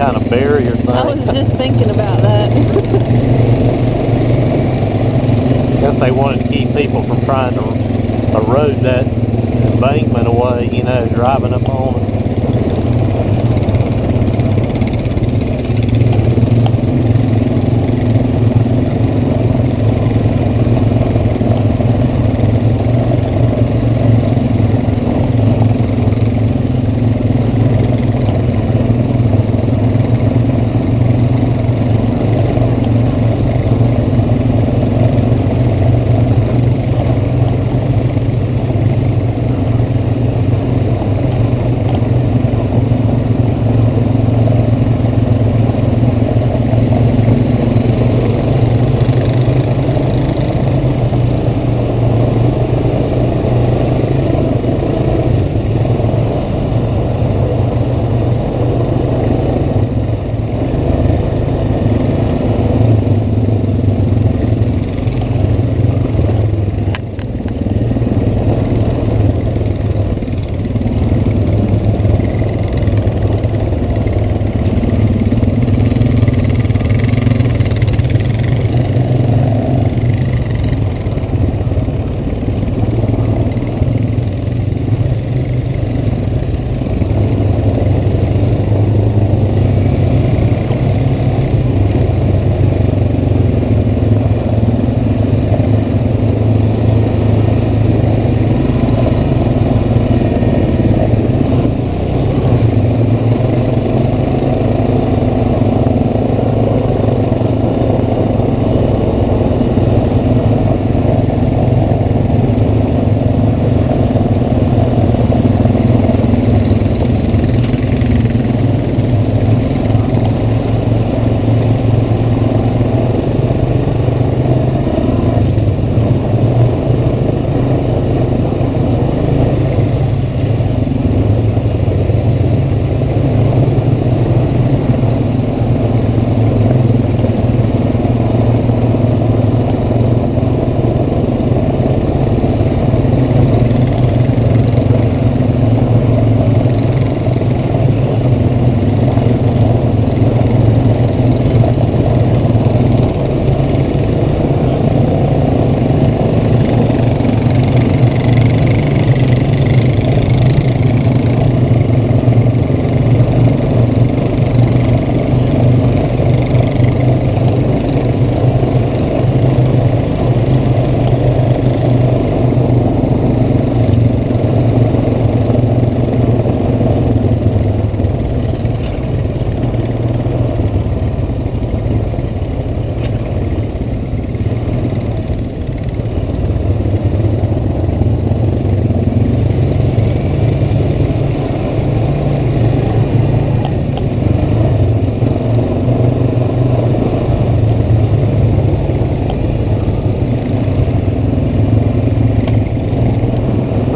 kind of barrier thing. I was just thinking about that. Guess they wanted to keep people from trying to erode that embankment away, you know, driving up on it.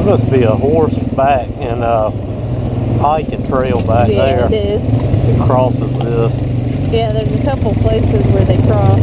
Must be a horseback and a hiking trail back there. Yeah, it is. It crosses this. Yeah, there's a couple places where they cross.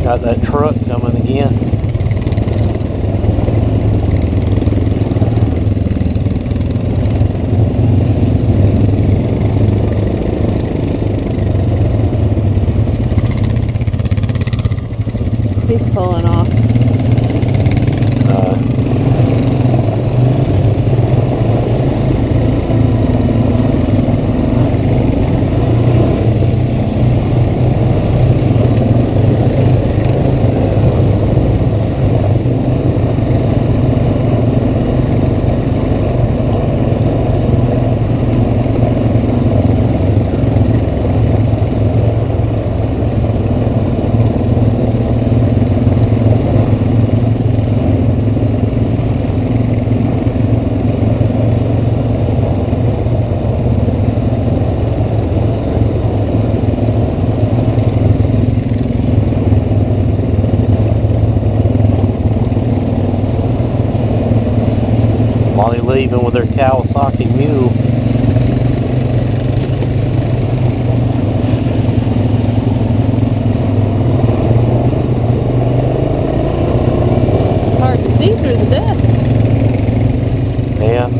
Got that truck coming again. He's pulling off. Molly leaving with her Kawasaki mule. Hard to see through the dust. Yeah.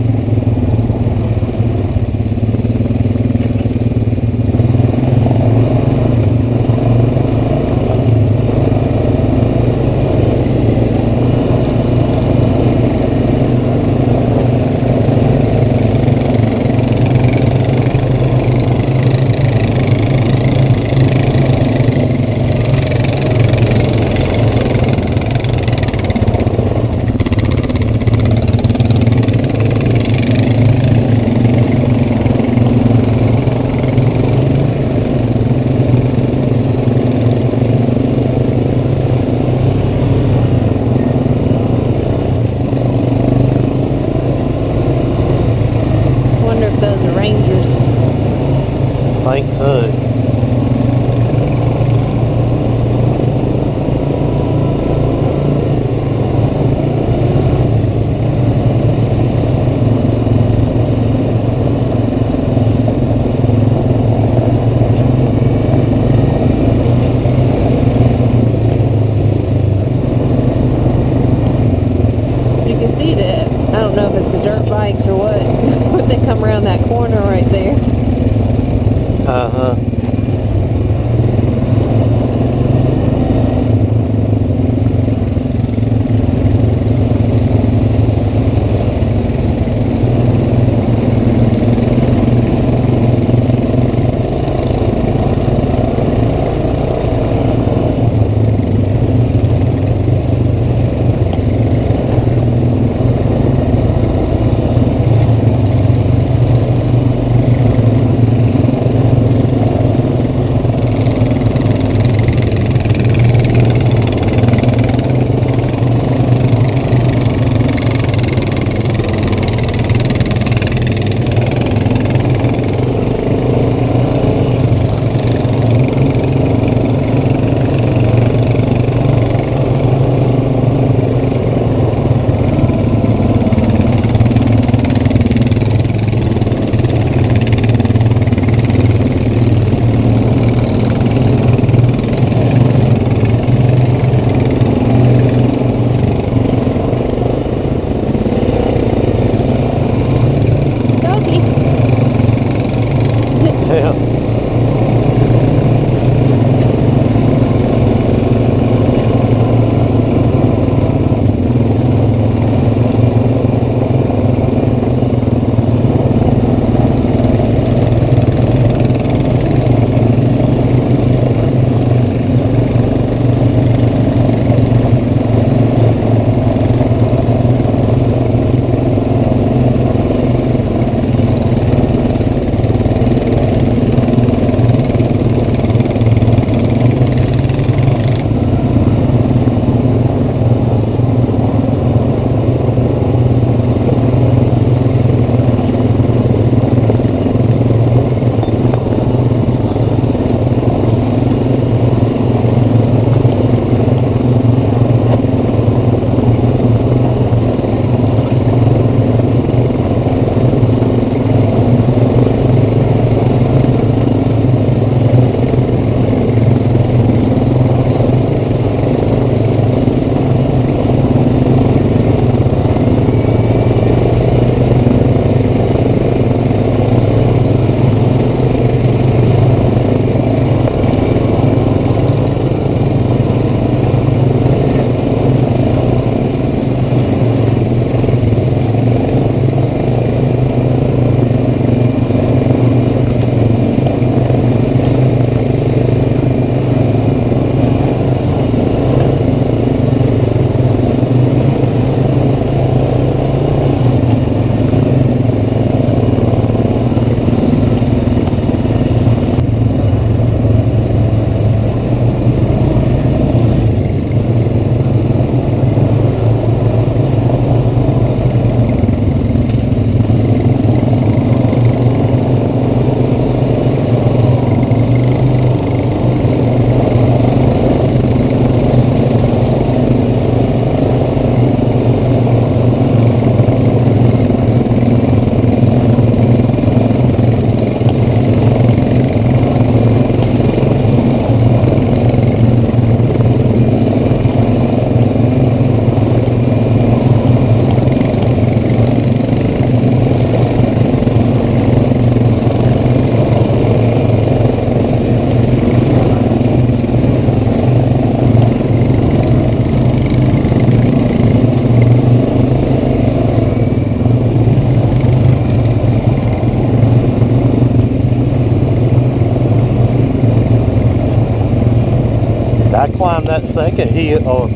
I climbed that second hill, or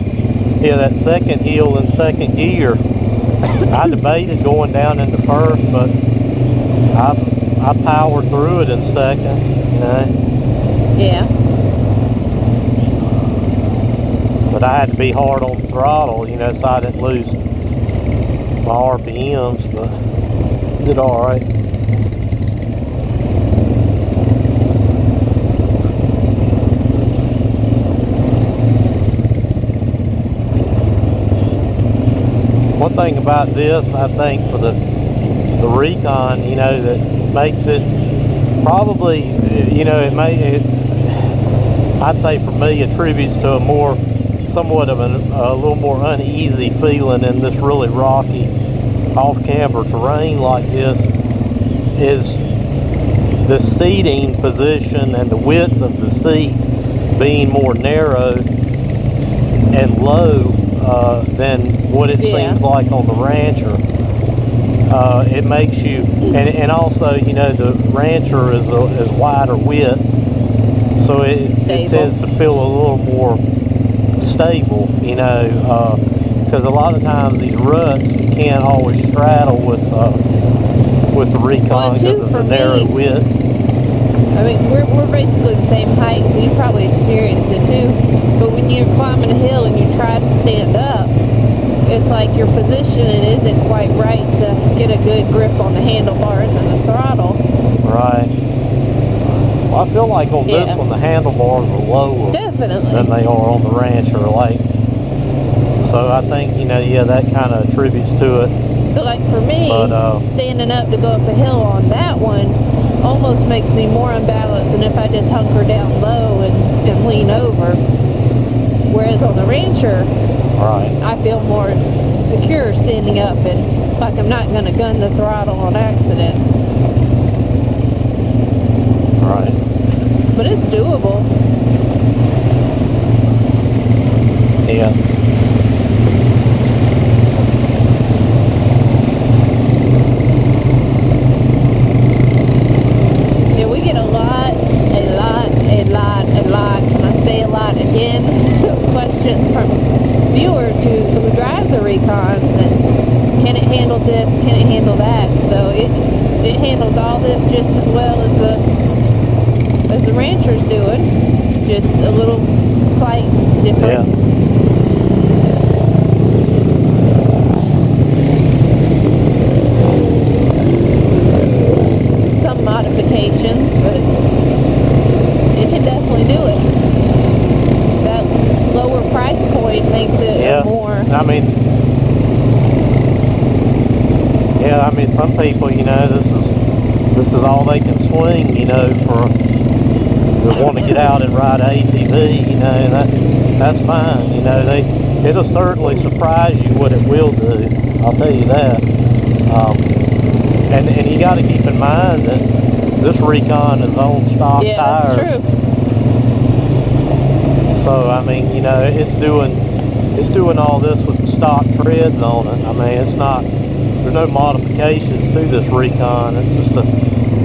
yeah, that second hill in second gear. I debated going down into first, but I powered through it in second, you know. Yeah. But I had to be hard on the throttle, you know, so I didn't lose my RPMs, but did all right. One thing about this, I think, for the Recon, you know, that makes it probably, you know, I'd say for me, attributes to somewhat of a little more uneasy feeling in this really rocky, off-camber terrain like this, is the seating position and the width of the seat being more narrow and low than what it seems like on the Rancher. It makes you, and also, you know, the Rancher is wider width, so it tends to feel a little more stable, you know, because a lot of times these ruts you can't always straddle with the Recon because of the narrow width. I mean, we're basically the same height. You probably experienced it too. But when you're climbing a hill and you try to stand up, it's like your positioning isn't quite right to get a good grip on the handlebars and the throttle. Right. Well, I feel like on this one the handlebars are lower than they are on the Rancher. Like, so I think, you know, yeah, that kind of attributes to it. So like for me, standing up to go up a hill on that one almost makes me more unbalanced than if I just hunker down low and lean over. Whereas on the Rancher, I feel more secure standing up and like I'm not going to gun the throttle on accident. Right. But it's doable. Yeah. Yeah, we get a lot, can I say a lot again, questions from viewers who drive the Recons and can it handle this, can it handle that? So it handles all this just as well as the Rancher's doing, just a little slight difference. Yeah. Some modifications, but it can definitely do it. That lower price point makes it more. I mean, yeah, I mean, some people, you know, this is all they can swing, you know, for they want to get out and ride ATV, you know, and that's fine, you know. It'll certainly surprise you what it will do. I'll tell you that. And you got to keep in mind that this Recon is on stock tires. That's true. So I mean, you know, it's doing all this with the stock treads on it. I mean, there's no modifications to this Recon. It's just a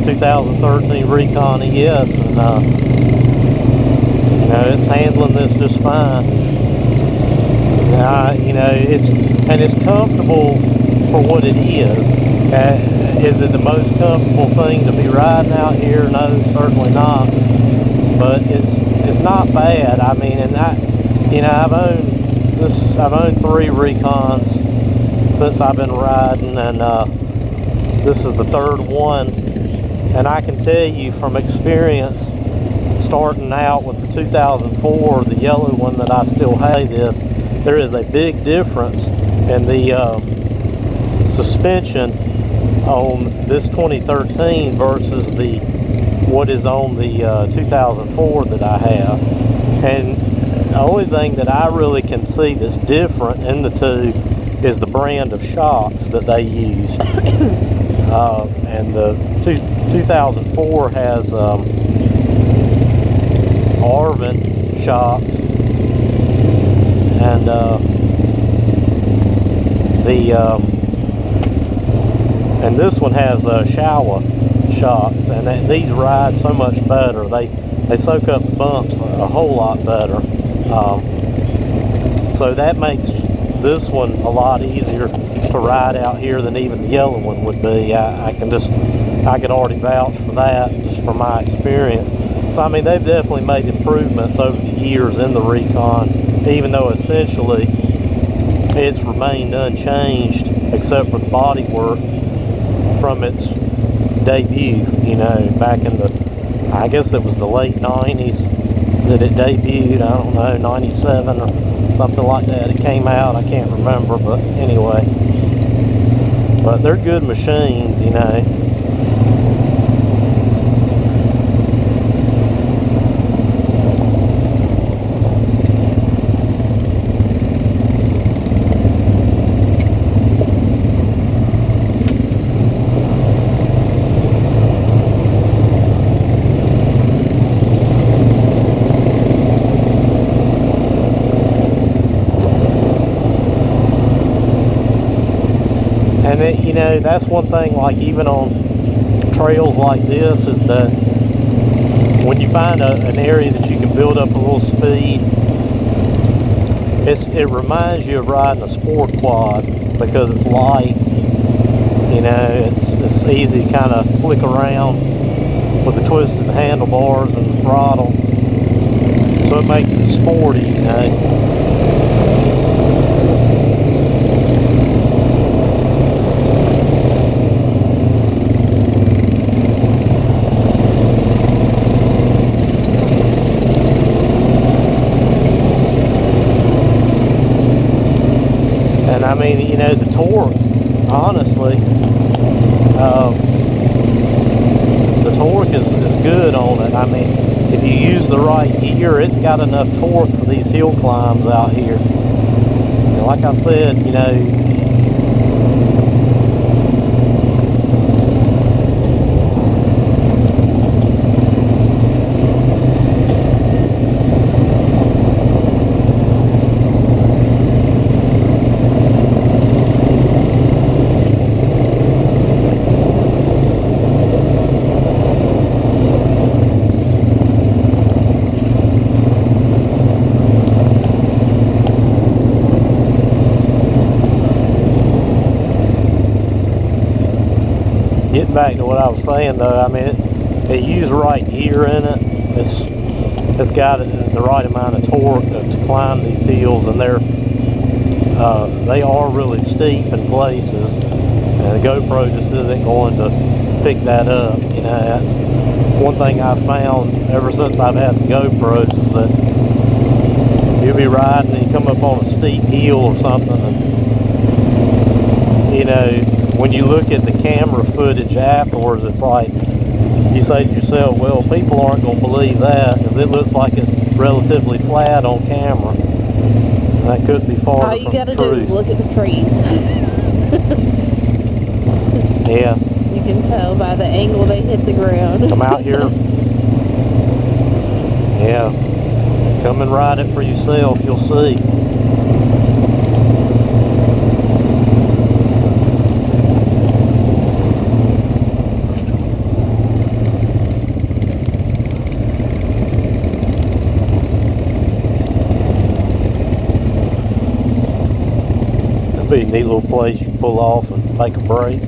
2013 Recon ES, and you know, it's handling this just fine. You know, it's comfortable for what it is. Is it the most comfortable thing to be riding out here? No, certainly not. But it's not bad. I mean, and you know, I've owned 3 Recons since I've been riding, and this is the 3rd one. And I can tell you from experience, starting out with the 2004, the yellow one that I still have, there is a big difference in the suspension on this 2013 versus what is on the 2004 that I have. And the only thing that I really can see that's different in the two is the brand of shocks that they use. And the 2004 has Arvin shocks, and and this one has Showa shocks, and these ride so much better. They soak up bumps a whole lot better. So that makes this one a lot easier to ride out here than even the yellow one would be. I could already vouch for that just from my experience. So I mean, they've definitely made improvements over the years in the Recon, even though essentially it's remained unchanged except for the body work from its debut, you know, back in the, I guess it was the late 90s that it debuted. I don't know, 97 or something like that. It came out, I can't remember, but anyway. But they're good machines, you know. And it, you know, that's one thing, like even on trails like this, is that when you find an area that you can build up a little speed, it reminds you of riding a sport quad because it's light, you know, it's easy to kind of flick around with the twisted handlebars and the throttle, so it makes it sporty, you know. I mean, you know, the torque, honestly, the torque is good on it. I mean, if you use the right gear, it's got enough torque for these hill climbs out here. And like I said, you know, getting back to what I was saying though, I mean, it used right gear in it. It's got the right amount of torque to climb these hills, and they are really steep in places, and the GoPro just isn't going to pick that up. You know, that's one thing I've found ever since I've had the GoPros, is that you'll be riding and you come up on a steep hill or something, and you know, when you look at the camera footage afterwards, it's like you say to yourself, well, people aren't going to believe that because it looks like it's relatively flat on camera. And that could be far from the truth. All you got to do is look at the trees. Yeah. You can tell by the angle they hit the ground. Come out here. Yeah. Come and ride it for yourself, you'll see. Be a neat little place you pull off and take a break.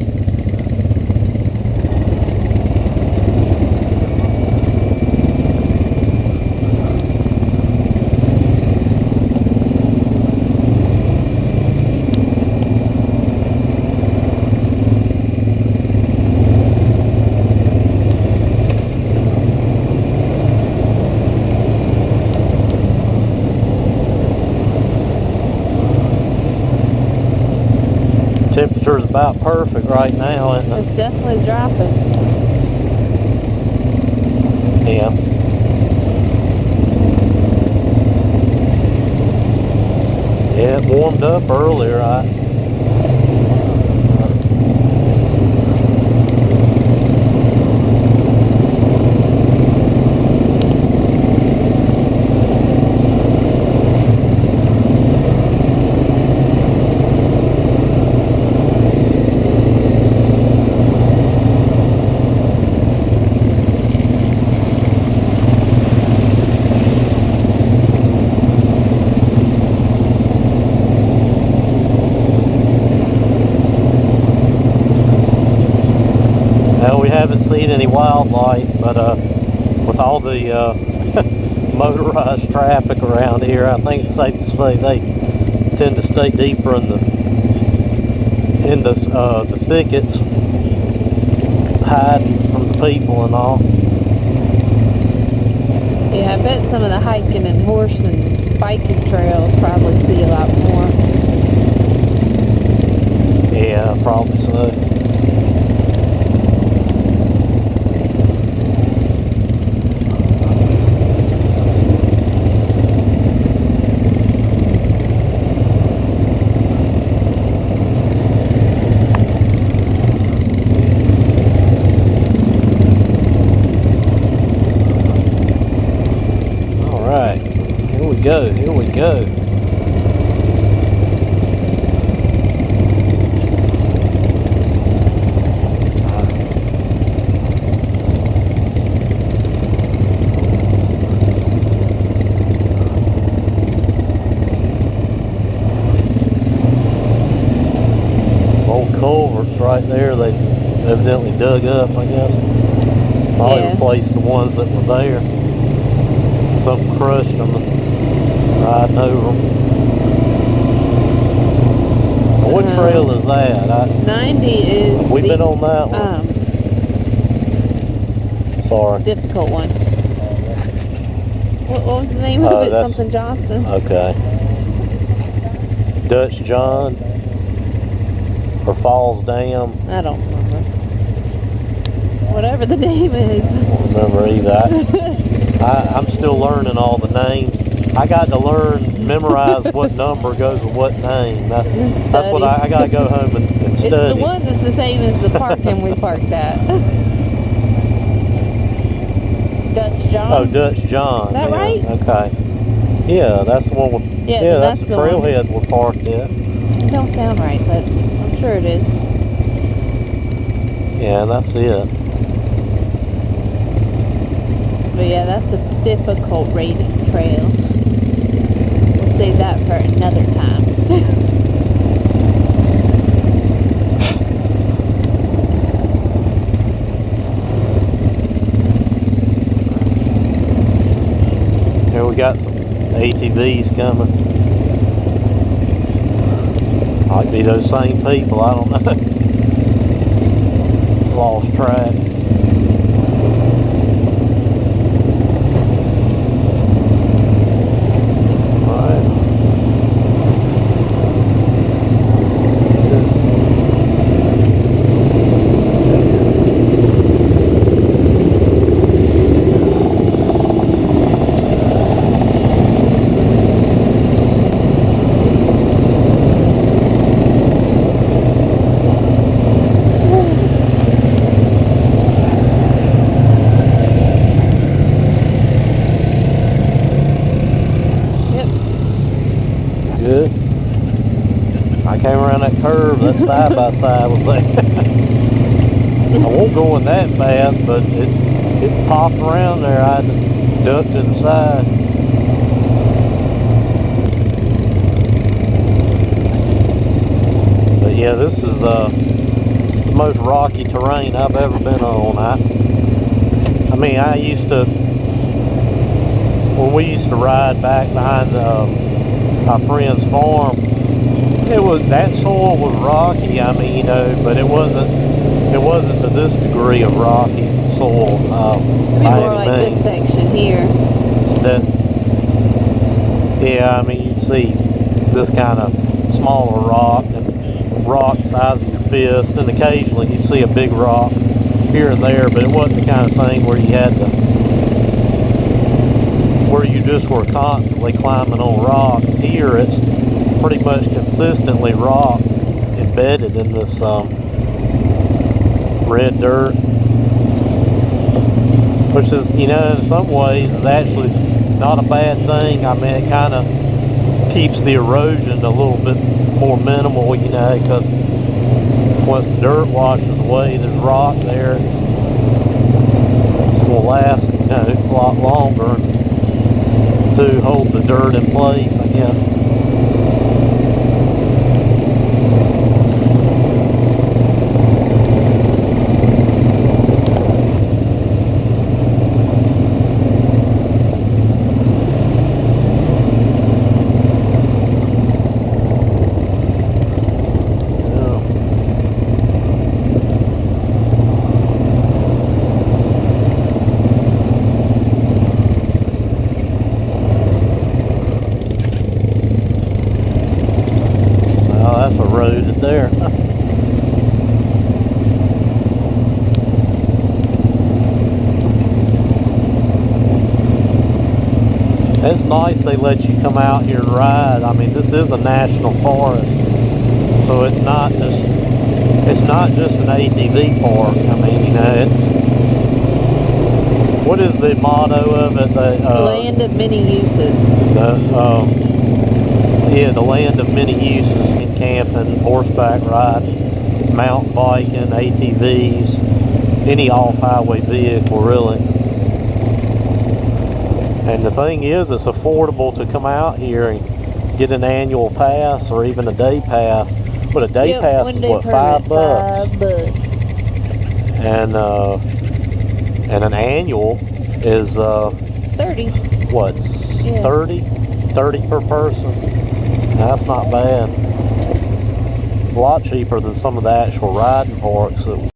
Temperature is about perfect right now, isn't it? It's definitely dropping. Yeah. Yeah, it warmed up earlier. seen any wildlife, but with all the motorized traffic around here, I think it's safe to say they tend to stay deeper in the thickets, hiding from the people and all. Yeah, I bet some of the hiking and horse and biking trails probably see a lot more. Yeah, probably so. Here we go. Old culverts right there, they evidently dug up, I guess. Probably replaced the ones that were there. Something crushed them. Riding over them. What trail is that? 90 is. We've been on that one. Sorry. Difficult one. What was the name of it? Something Johnson. Okay. Dutch John or Falls Dam. I don't remember. Whatever the name is. I don't remember either. I'm still learning all the names. I got to memorize what number goes with what name. That's what I got to go home and study. It's the one that's the same as the parking we parked at. Dutch John. Oh, Dutch John. Is that right? Okay. Yeah, that's the one. That's the trailhead we're parked at. It don't sound right, but I'm sure it is. Yeah, that's it. But yeah, that's a difficult rating trail. Save that for another time. Here we got some ATVs coming. Might be those same people, I don't know. Lost track. Good. I came around that curve, that side by side was there. I won't go in that fast, but it popped around there. I had to duck to the side. But yeah, this is the most rocky terrain I've ever been on. I mean, I used to, when we used to ride back behind my friend's farm, that soil was rocky. I mean, you know, but it wasn't to this degree of rocky soil. Maybe more like this section here. Yeah, I mean, you see this kind of smaller rock and rock size of your fist, and occasionally you see a big rock here and there, but it wasn't the kind of thing where you had to, where you just were constantly climbing on rocks. Here it's pretty much consistently rock embedded in this red dirt, which is, you know, in some ways is actually not a bad thing. I mean, it kind of keeps the erosion a little bit more minimal, you know, because once the dirt washes away, there's rock there. It's going to last, you know, a lot longer to hold the dirt in place, I guess. loaded there. It's nice they let you come out here and ride. I mean, this is a national forest, so it's not just an ATV park. I mean, you know, it's, what is the motto of it? Land of many uses. Yeah, the land of many uses in camping, horseback riding, mountain biking, ATVs, any off-highway vehicle, really. And the thing is, it's affordable to come out here and get an annual pass or even a day pass. But a day pass is what, $5? And an annual is 30. What? Yeah. 30 per person. That's not bad. A lot cheaper than some of the actual riding parks that